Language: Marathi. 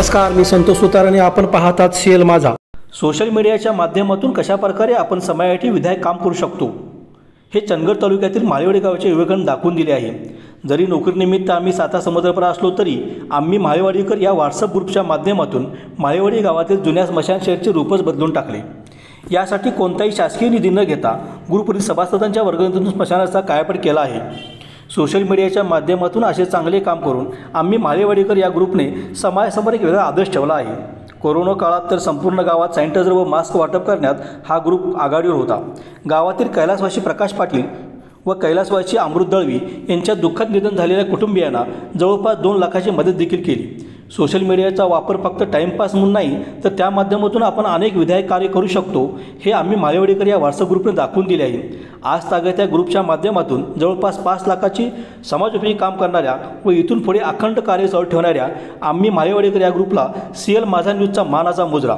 नमस्कार, मी संतोष सुतार आणि आपण पाहतात सीएल माझा. सोशल मीडियाच्या माध्यमातून कशाप्रकारे आपण समाजासाठी विधायक काम करू शकतो हे चंदगड तालुक्यातील माळेवाडी गावाच्या युवकांनी दाखवून दिले आहे. जरी नोकरीनिमित्त आम्ही साता समुद्रपर असलो तरी आम्ही माळेवाडीकर या व्हॉट्सअप ग्रुपच्या माध्यमातून माळेवाडी गावातील जुन्या स्मशान शहराचे रूपच बदलून टाकले. यासाठी कोणताही शासकीय निधी न घेता ग्रुपवरील सभासदांच्या वर्गणीतून स्मशानाचा कायापाट केला आहे. सोशल मीडियाच्या माध्यमातून असे चांगले काम करून आम्ही माळेवाडीकर या ग्रुपने समाजासमोर एक वेगळा आदर्श ठेवला आहे. कोरोना काळात तर संपूर्ण गावात सॅनिटायझर व मास्क वाटप करण्यात हा ग्रुप आघाडीवर होता. गावातील कैलासवासी प्रकाश पाटील व कैलासवासी अमृत दळवी यांच्या दुःखद निधन झालेल्या कुटुंबियांना जवळपास 2 लाखाची मदत देखील केली. सोशल मीडियाचा वापर फक्त टाईमपास म्हणून नाही तर त्या माध्यमातून आपण अनेक विधायक कार्य करू शकतो हे आम्ही माळेवाडीकर या व्हॉट्सअप ग्रुपने दाखवून दिले आहे. आज तागत या ग्रुपच्या माध्यमातून जवळपास 5 लाखाची समाजोपयोगी काम करणाऱ्या व इथून पुढे अखंड कार्य चालू ठेवणाऱ्या आम्ही माळेवाडीकर या ग्रुपला सीएल माझा न्यूजचा मानाचा मुजरा.